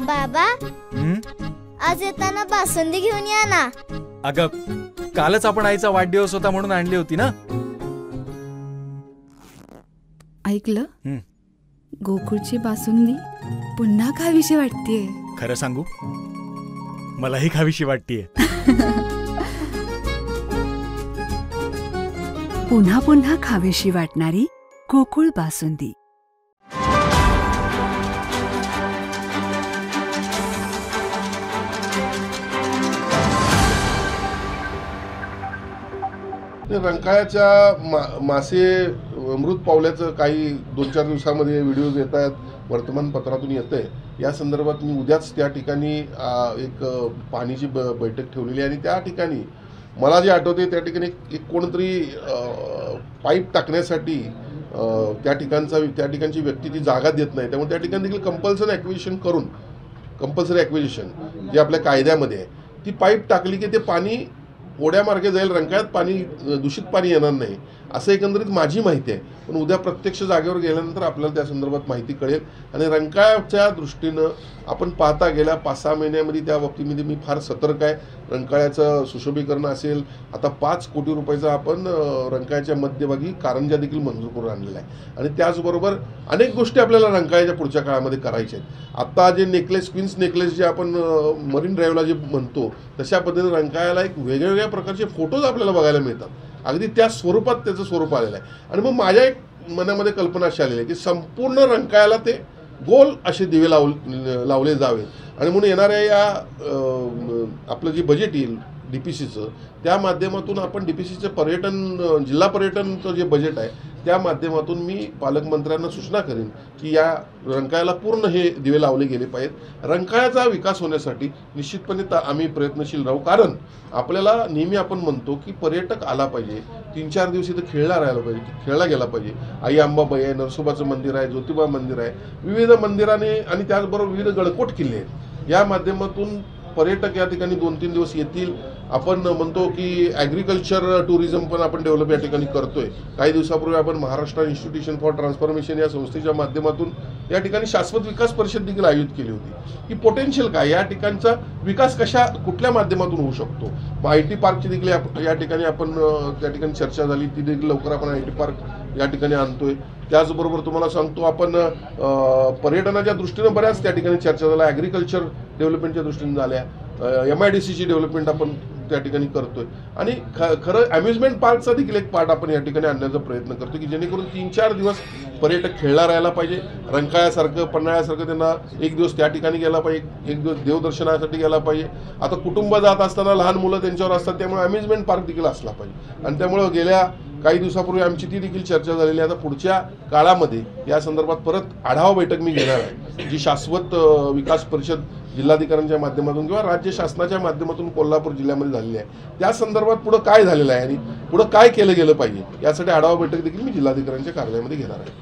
बाबा, आज येताना बासुंदी घेऊन या ना. अगं, कालच आपण आईचा वाढदिवस होता म्हणून आणली होती ना. ऐकलं, गोकुळची बासुंदी पुन्हा खावीशी वाटतेय. खरं सांगू, मलाही खावीशी वाटतेय. पुन्हा पुन्हा खावीशी वाटणारी गोकुळ बासुंदी. रंकाळ्याच्या मासे मृत पावल्याचं काही 2-4 दिवसामध्ये व्हिडिओज येत आहेत, वर्तमानपत्रातून येत आहे. या संदर्भात मी उद्याच त्या ठिकाणी एक पाहणीची बैठक ठेवलेली आहे आणि त्या ठिकाणी मला जे आठवते त्या ठिकाणी एक कोणतरी पाईप टाकण्यासाठी त्या ठिकाणची व्यक्ती ती जागा देत नाही. त्यामुळे त्या ठिकाणी देखील कंपल्सरी ॲक्विजिशन जे आपल्या कायद्यामध्ये आहे, ती पाईप टाकली की ते पाणी ओढ्यामार्गे जाईल, रंकाळ्यात पाणी दूषित पाणी येणार नाही असं एकंदरीत माझी माहिती आहे. पण उद्या प्रत्यक्ष जागेवर गेल्यानंतर आपल्याला त्या संदर्भात माहिती कळेल. आणि रंकाळ्याच्या दृष्टीनं आपण पाहता गेल्या 5-6 महिन्यामध्ये त्या बाबतीमध्ये मी फार सतर्क आहे. रंकाळ्याचं सुशोभीकरण असेल, आता 5 कोटी रुपयाचा आपण रंकाळ्याच्या मध्यभागी कारंजा देखील मंजूर करून आणलेला आहे. आणि त्याचबरोबर अनेक गोष्टी आपल्याला रंकाळ्याच्या पुढच्या काळामध्ये करायच्या आहेत. आता जे क्वीन्स नेकलेस जे आपण मरीन ड्राईव्हला जे म्हणतो, तशा पद्धतीने रंकाळ्याला एक वेगवेगळ्या प्रकारचे फोटोज आपल्याला बघायला मिळतात. अगदी त्या स्वरूपात त्याचं स्वरूप आलेलं आहे. आणि मग माझ्या एक मनामध्ये कल्पना अशी आलेली आहे की संपूर्ण रंकाळ्याला ते गोल असे दिवे लावले जावे. आणि म्हणून येणाऱ्या या आपलं जे बजेट येईल DPCचं, त्या माध्यमातून आपण DPCचं जिल्हा पर्यटनचं जे बजेट आहे त्या माध्यमातून मी पालकमंत्र्यांना सूचना करेन की या रंकाळ्याला पूर्ण हे दिवे लावले गेले पाहिजेत. रंकाळ्याचा विकास होण्यासाठी निश्चितपणे आम्ही प्रयत्नशील राहू. कारण आपल्याला नेहमी आपण म्हणतो की पर्यटक आला पाहिजे, 3-4 दिवस इथं खेळला गेला पाहिजे. आई अंबाबाई आहे, नरसोबाचं मंदिर आहे, ज्योतिबा मंदिर आहे, विविध मंदिराने आणि त्याचबरोबर विविध गडकोट किल्ले आहेत. या माध्यमातून पर्यटक या ठिकाणी 2-3 दिवस येतील. आपण म्हणतो की ॲग्रिकल्चर टुरिझम पण आपण डेव्हलप या ठिकाणी करतोय. काही दिवसापूर्वी आपण महाराष्ट्र इन्स्टिट्यूशन फॉर ट्रान्सफॉर्मेशन या संस्थेच्या माध्यमातून या ठिकाणी शाश्वत विकास परिषद देखील आयोजित केली होती की पोटेन्शियल काय, या ठिकाणचा विकास कुठल्या माध्यमातून होऊ शकतो. मग IT पार्कची देखील या ठिकाणी आपण त्या ठिकाणी चर्चा झाली, ती देखील लवकर आपण IT पार्क या ठिकाणी आणतोय. त्याचबरोबर तुम्हाला सांगतो आपण पर्यटनाच्या दृष्टीनं बऱ्याच त्या ठिकाणी चर्चा झाल्या, ॲग्रिकल्चर डेव्हलपमेंटच्या दृष्टीने झाल्या, MIDCची डेव्हलपमेंट आपण त्या ठिकाणी करतोय. आणि खरं अम्युजमेंट पार्कचा देखील एक पार्ट आपण या ठिकाणी आणण्याचा प्रयत्न करतो की जेणेकरून 3-4 दिवस पर्यटक खेळला राहायला पाहिजे. रंकाळ्यासारखं पन्हाळ्यासारखं त्यांना एक दिवस त्या ठिकाणी गेला पाहिजे, एक दिवस देवदर्शनासाठी गेला पाहिजे. आता कुटुंब जात असताना लहान मुलं त्यांच्यावर असतात, त्यामुळे अम्युजमेंट पार्क देखील असला पाहिजे. आणि त्यामुळं गेल्या काही दिवसापूर्वी आमची ती देखील चर्चा झालेली आहे. आता पुढच्या काळामध्ये या संदर्भात परत आढावा बैठक मी घेणार आहे, जी शाश्वत विकास परिषद जिल्हाधिकाऱ्यांच्या माध्यमातून किंवा राज्य शासनाच्या माध्यमातून कोल्हापूर जिल्ह्यामध्ये झालेली आहे. त्या संदर्भात पुढं काय झालेलं आहे आणि पुढं काय केलं गेलं पाहिजे यासाठी आढावा बैठक देखील मी जिल्हाधिकाऱ्यांच्या कार्यालयामध्ये घेणार आहे.